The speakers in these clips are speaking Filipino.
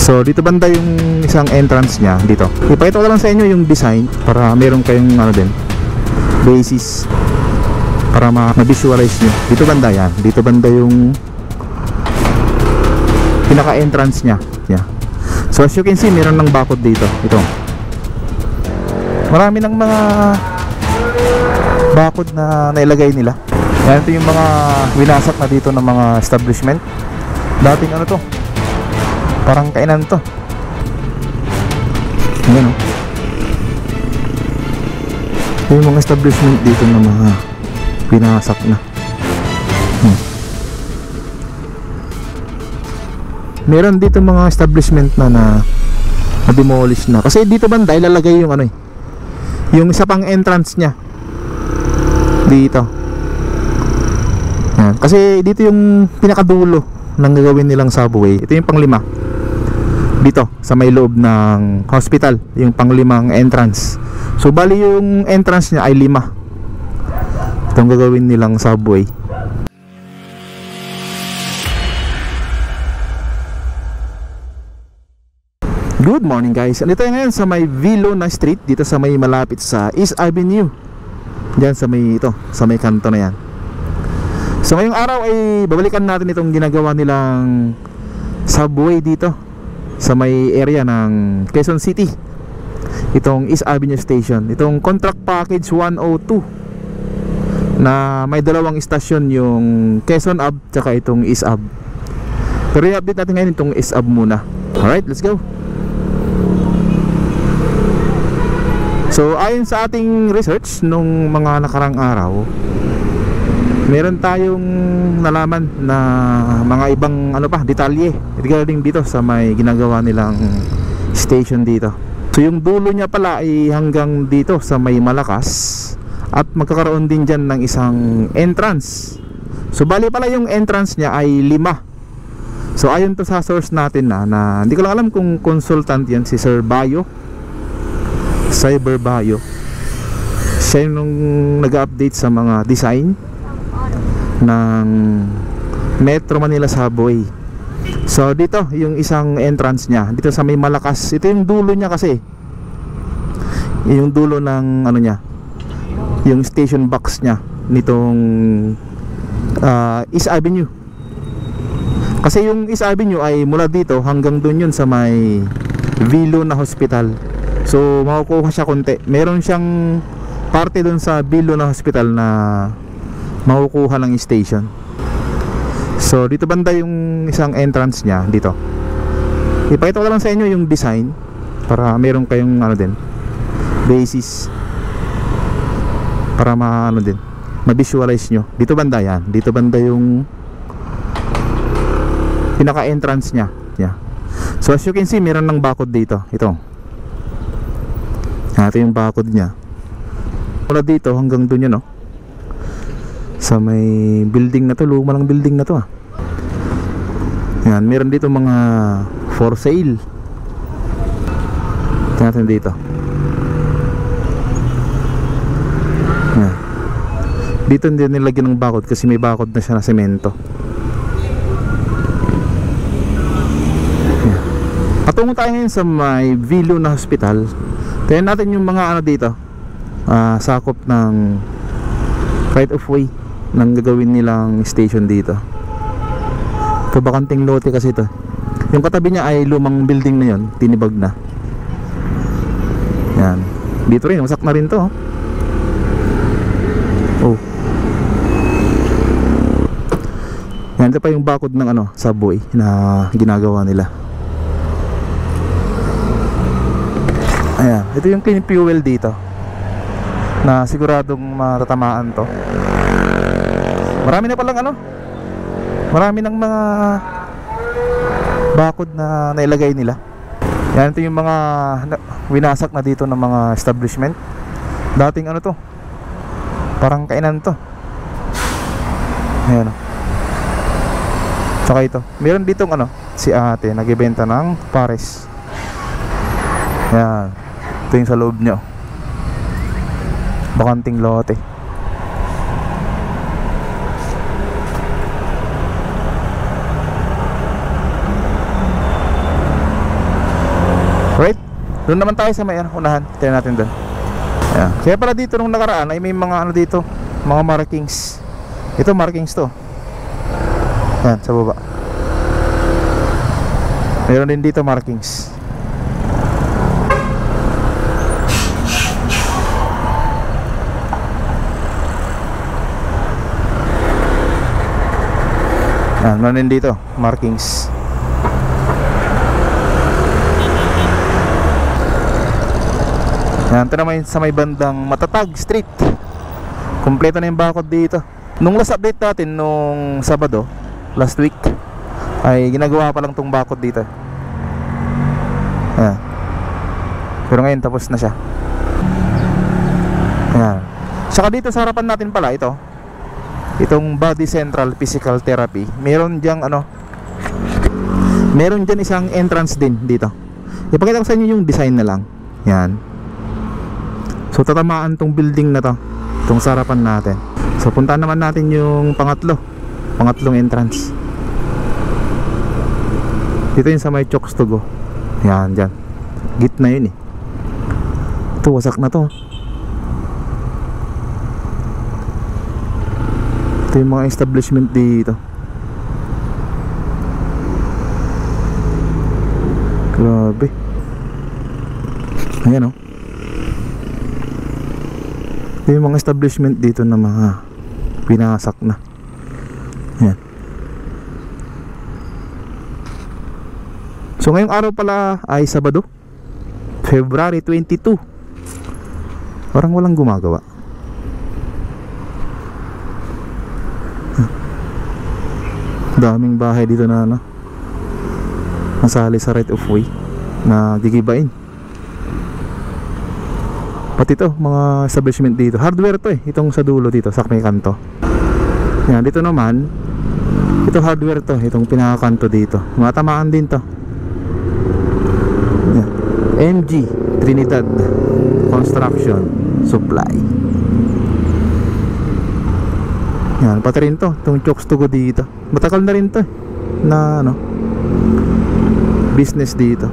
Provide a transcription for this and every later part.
So dito banda yung isang entrance niya dito. Ipakita ko lang sa inyo yung design para meron kayong ano din, basis para ma-visualize nyo. Dito banda yan. Dito banda yung pinaka-entrance niya. Yeah. So as you can see, meron ng bakod dito. Ito. Marami ng mga bakod na nailagay nila. Yan, ito yung mga winasak na dito ng mga establishment. Dating ano to, parang kainan to. Ayan, oh. Yung mga establishment dito na mga winasak na. Meron dito mga establishment na demolish na. Kasi dito banda ilalagay yung ano eh, yung isa pang entrance nya dito. Yan. Kasi dito yung pinakadulo ng gagawin nilang subway. Ito yung pang-5 dito sa may loob ng hospital, yung pang-5 entrance. So bali yung entrance nya ay 5. Itong gagawin nilang subway. Good morning guys. Andito tayo ngayon sa may Vilona Street, dito sa may malapit sa East Avenue. Diyan sa may ito, sa may kanto na yan. So ngayong araw ay babalikan natin itong ginagawa nilang subway dito sa may area ng Quezon City. Itong East Avenue Station, itong Contract Package 102 na may dalawang istasyon, yung Quezon Ave tsaka itong East Ave. Pero i-update natin ngayon itong East Ave muna. Alright, let's go. So ayon sa ating research nung mga nakarang araw, meron tayong nalaman na mga ibang ano pa, detalye regarding dito sa may ginagawa nilang station dito. So yung dulo niya pala ay hanggang dito sa may Malakas, at magkakaroon din dyan ng isang entrance. So bali pala yung entrance niya ay 5. So ayon to sa source natin na hindi ko lang alam kung consultant yan, si Sir Bayo, Cyber Bayo. Siya yung nag-update sa mga design ng Metro Manila Subway. So dito yung isang entrance niya dito sa may Malakas. Ito yung dulo niya kasi, yung dulo ng ano niya, yung station box niya nitong East Avenue. Kasi yung East Avenue ay mula dito hanggang dun yun sa may Vilona Hospital. So makukuha siya konti. Meron siyang parte dun sa Vilona Hospital na makukuha ng station. So dito banda yung isang entrance niya dito. Ipakita ko lang sa inyo yung design para meron kayong ano din, basis para ano din, ma-visualize nyo. Dito banda yan. Dito banda yung pinaka-entrance niya. Yeah. So as you can see, meron ng bakod dito. Ito. Ito yung bakod niya. Mula dito hanggang dun yun, no? Sa may building na to, luma ng building na to, ah. Yan, meron dito mga for sale. Tingnan natin dito. Yan. Dito hindi nilagyan ng bakod kasi may bakod na siya na semento. Yan. Patungo tayo ngayon sa may Vilona Hospital. Tingnan natin yung mga ano dito, sakop ng right of way ng gagawin nilang station dito. Ito bakanting lote kasi ito. Yung katabi niya ay lumang building na yun, tinibag na. Yan. Dito rin, wasak na rin to. Oh. Yan, ito pa yung bakod ng ano, subway na ginagawa nila. Ayan, ito yung clean fuel dito na siguradong matatamaan to. Marami na palang ano, marami ng mga bakod na nailagay nila. Yan, ito yung mga winasak na dito ng mga establishment. Dating ano to, parang kainan to. Ayan, tsaka ito, meron ditong ano, si ate nagbebenta ng pares. Yan, ito yung sa loob nyo, bakanting lote. Right? Doon naman tayo sa may unahan. Tingnan natin doon. Ayan. Kaya pala dito nung nakaraan ay may mga ano dito, mga markings. Ito markings to. Ayan, sa baba. Meron din dito markings. Ayan, meron din dito markings. Ayan, ito naman sa may bandang Matatag Street. Kompleto na yung bakod dito. Nung last update natin nung Sabado, last week, ay ginagawa pa lang tong bakod dito. Ayan. Pero ngayon tapos na siya. Ayan. Saka dito sa harapan natin pala ito, itong Body Central Physical Therapy. Meron diyang meron dyan isang entrance din dito. Ipakita ko sa inyo yung design na lang. Yan. So tatamaan tong building na to, itong sa harapan natin. So puntahan naman natin yung pangatlong entrance. Dito yun sa may Chokes to Go. Yan, dyan. Gitna yun eh. Ito, wasak na to. Ito yung mga establishment dito. Grabe. Ayan o. Ito yung mga establishment dito na mga pinasak na. Ayan. So ngayong araw pala ay Sabado, February 22. Parang walang gumagawa. Daming bahay dito na nasali sa right of way na gigibain. Pati ito, mga establishment dito. Hardware to eh, itong sa dulo dito, sa may kanto. Yan, dito naman, ito hardware to, itong pinakakanto dito. Matamaan din to. Yan. MG Trinidad Construction Supply. Yan, pati rin to, itong Chokes to Go dito. Matagal na rin to eh, na business dito.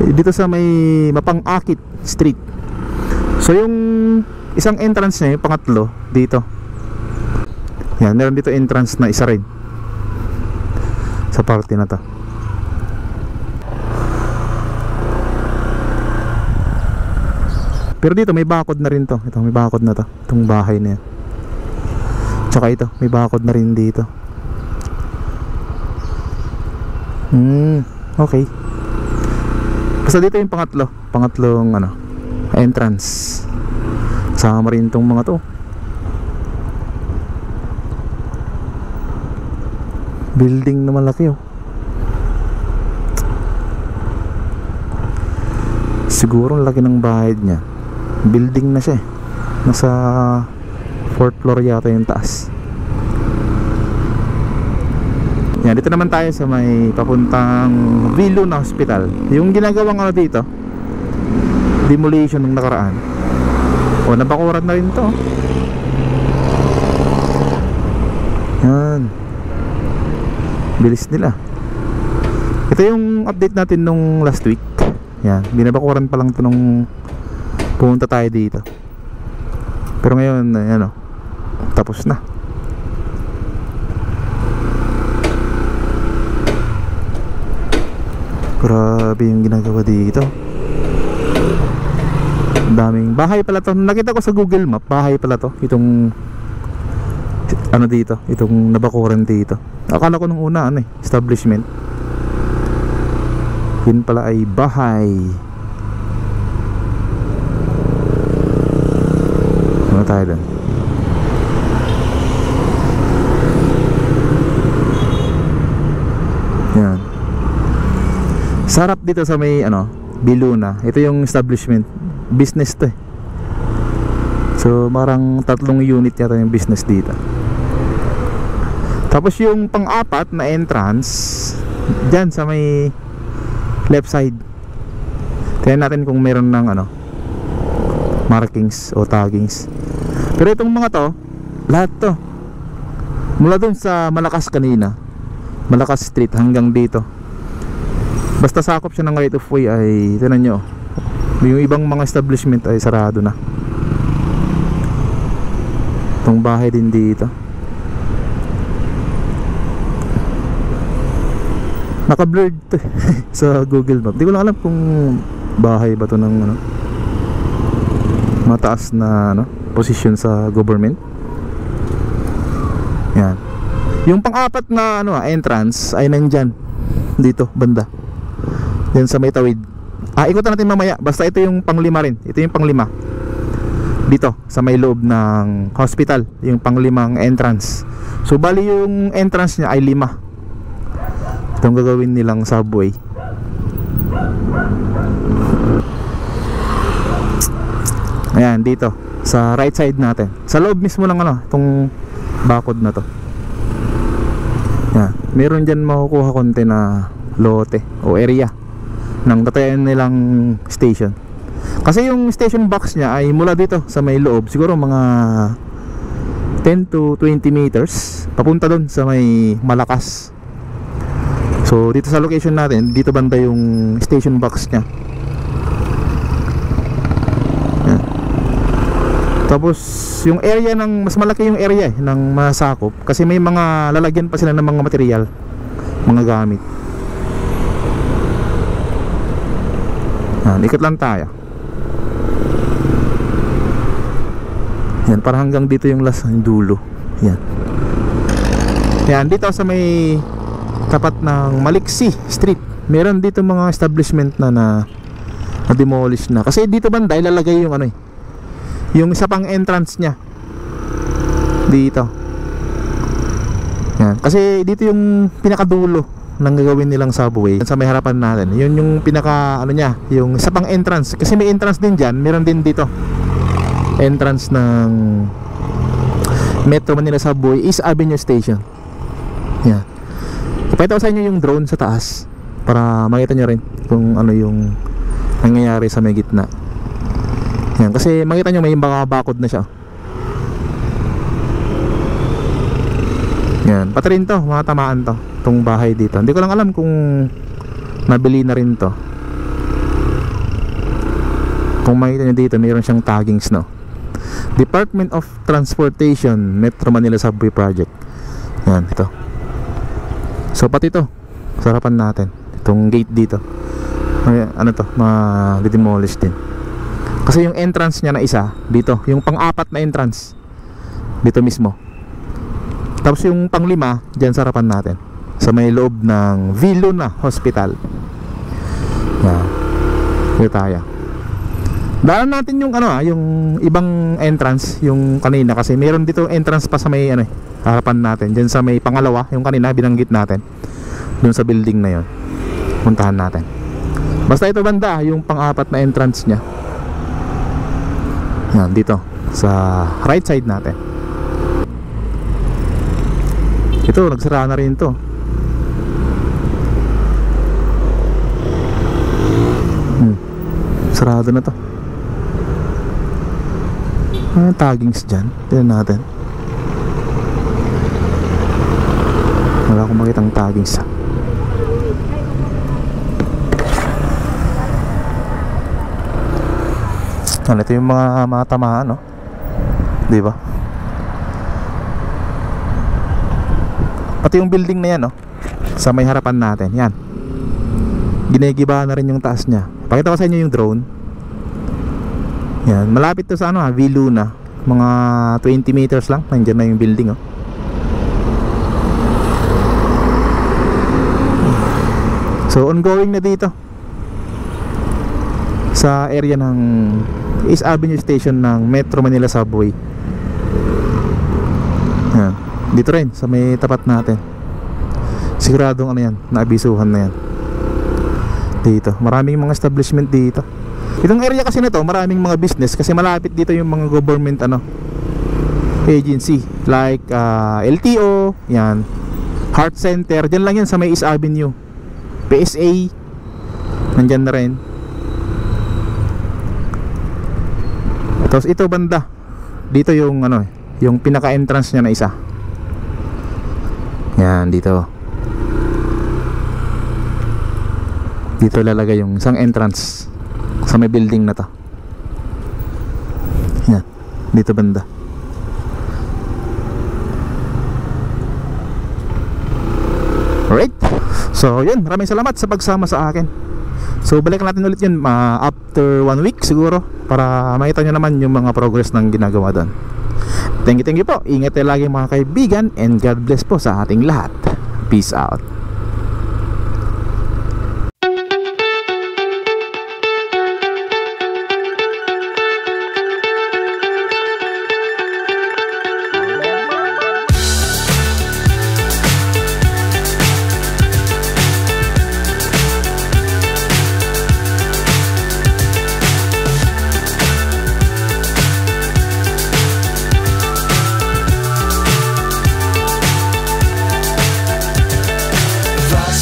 Dito sa may Mapang-Akit Street. So yung isang entrance niya, yung pangatlo dito. Yan, meron dito entrance na isa rin sa party na to. Pero dito may bakod na rin to. Ito, may bakod na to, itong bahay na yan. Tsaka ito, may bakod na rin dito. Okay. Basta dito yung pangatlong entrance. Sama rin tong mga to. Building na malaki oh. Siguro ang laki ng bahay niya. Building na siya eh. Nasa 4th floor yata yung taas. Yan, dito naman tayo sa may papuntang Viluna Hospital. Yung ginagawang dito, demolition ng nakaraan. O, nabakuran na rin to. Yan. Bilis nila. Ito yung update natin nung last week. Yan, binabakuran pa lang to nung pumunta tayo dito. Pero ngayon, tapos na. Grabe yung ginagawa dito. Daming bahay pala to. Nakita ko sa Google Map, bahay pala to. Itong dito, itong nabakuran dito. Akala ko nung una establishment. Yun pala ay bahay. Ano tayo doon? Yan. Sarap dito sa may Viluna. Ito yung establishment. Business to eh. So marang 3 unit yata yung business dito. Tapos yung pang-apat na entrance dyan sa may left side. Tingnan natin kung meron ng markings o taggings. Pero itong mga to, lahat to mula dun sa Malakas kanina, Malakas Street hanggang dito, Basta sakop siya ng right of way ay tingnan nyo, yung ibang mga establishment ay sarado na. Itong bahay din dito naka-blurred to sa Google Map. Di ko lang alam kung bahay ba to ng ano, mataas na ano, position sa government. Yan. Yung pang-apat na ano, entrance ay nandyan dito banda, yan sa may tawid. Ikutan natin mamaya. Basta ito yung pang-5 rin. Ito yung pang-5 dito sa may loob ng hospital, yung pang-5 entrance. So bali yung entrance niya ay 5. Itong gagawin nilang subway. Ayan, dito sa right side natin, sa loob mismo ng ano, itong bakod na to. Yan, meron dyan makukuha konti na lote o area ng tatayan nilang station. Kasi yung station box niya ay mula dito sa may loob, siguro mga 10 to 20 meters papunta doon sa may Malakas. So dito sa location natin, dito banda yung station box niya. Yan. Tapos yung area ng mas malaki, yung area ng masakop kasi may mga lalagyan pa sila ng mga material, mga gamit. Yan, ikot lang tayo. Yan, para hanggang dito yung last, yung dulo. Yan. Yan, dito sa may tapat ng Maliksi Street, meron dito mga establishment na demolish na. Kasi dito banda ilalagay yung ano yung isa pang entrance niya. Dito. Yan. Kasi dito yung pinakadulo ng gagawin nilang subway. Sa may harapan natin, yun yung pinaka ano niya, yung isa pang entrance. Kasi may entrance din dyan, meron din dito entrance ng Metro Manila Subway, East Avenue Station. Yan. Ipakita ko sa inyo yung drone sa taas para makita nyo rin kung ano yung nangyayari sa may gitna. Yan, kasi makita nyo may mga bakod na siya. Yan, pati rin to, mga tamaan to, itong bahay dito. Hindi ko lang alam kung nabili na rin to. Kung makita nyo dito, mayroon siyang taggings, no? Department of Transportation Metro Manila Subway Project. Yan, ito. So pati ito sa harapan natin, itong gate dito, ano to, ma-demolish din. Kasi yung entrance niya na isa dito, yung pang-4 na entrance dito mismo. Tapos yung pang-5 dyan sa harapan natin, sa may loob ng Viluna Hospital. Yan, dito tayo. Daanan natin yung ano, yung ibang entrance, yung kanina, kasi meron dito entrance pa sa may ano, harapan natin, dyan sa may pangalawa, yung kanina binanggit natin, dun sa building na yon. Puntahan natin. Basta ito banda, yung pang-4 na entrance nya. Yan, dito sa right side natin. Ito, nagsara na rin to. Sarado na to. Taggings dyan, tignan natin. Wala akong makitang taggings. Ano, ito yung mga tamaan, no? Diba? Pati yung building na yan, no? Sa may harapan natin, yan. Ginigiba na rin yung taas nya. Pakita ko sa inyo yung drone. Yan, malapit to sa ano, Viluna. Mga 20 meters lang, nandiyan na yung building, oh. So ongoing na dito sa area ng East Avenue Station ng Metro Manila Subway. Yan. Dito rin sa may tapat natin. Siguradong ano yan, naabisuhan na yan. Dito, maraming mga establishment dito. Itong area kasi na to, maraming mga business kasi malapit dito yung mga government ano, agency like LTO, yan, Heart Center, dyan lang yan sa may East Avenue. PSA, nandyan na rin. Tapos ito banda, dito yung ano, yung pinaka-entrance niya na isa. Yan, dito. Dito ilalagay yung isang entrance sa may building na to. Yan, dito banda. Alright, so yun, maraming salamat sa pagsama sa akin. So balikan natin ulit yun after 1 week siguro, para makita nyo naman yung mga progress ng ginagawa doon. Thank you po. Ingat tayo lagi mga kaibigan, and God bless po sa ating lahat. Peace out.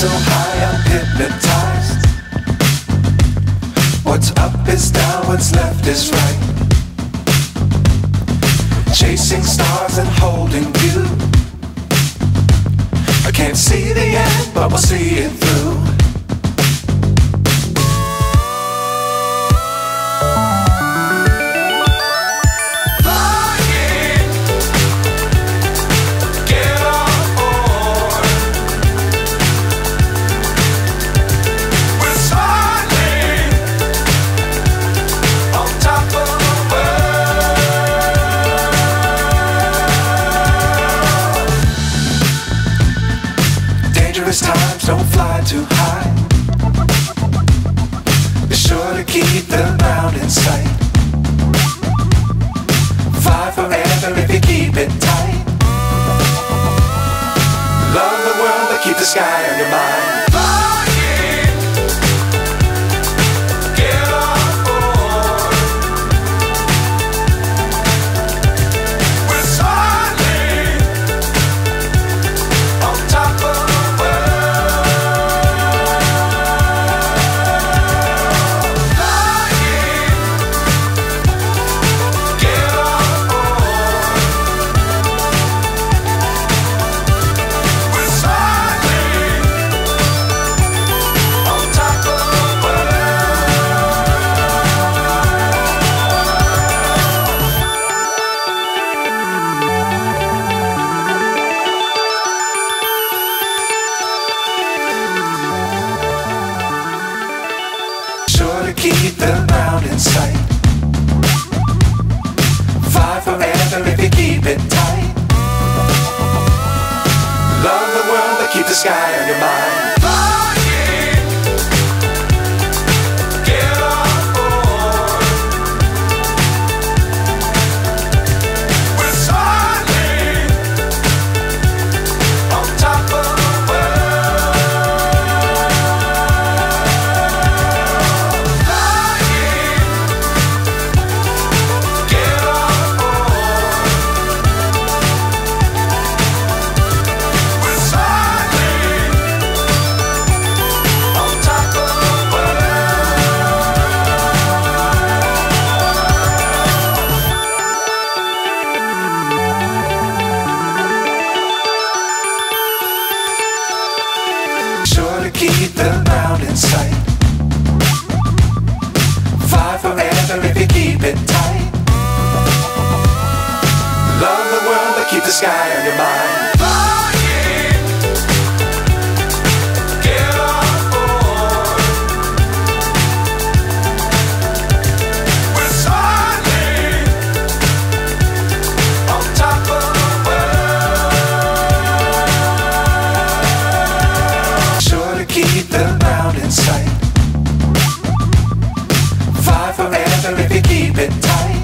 So high I'm hypnotized. What's up is down, what's left is right. Chasing stars and holding you. I can't see the end, but we'll see it through. Times don't fly too high. Be sure to keep the ground in sight. Fly forever if you keep it tight. Love the world but keep the sky on your mind. Keep the ground in sight. Fly forever if you keep it tight. Love the world but keep the sky on your mind. Keep the ground in sight. Fly forever if you keep it tight. Love the world but keep the sky on your mind. Keep the ground in sight. Fly forever if you keep it tight.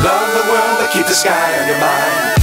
Love the world but keep the sky on your mind.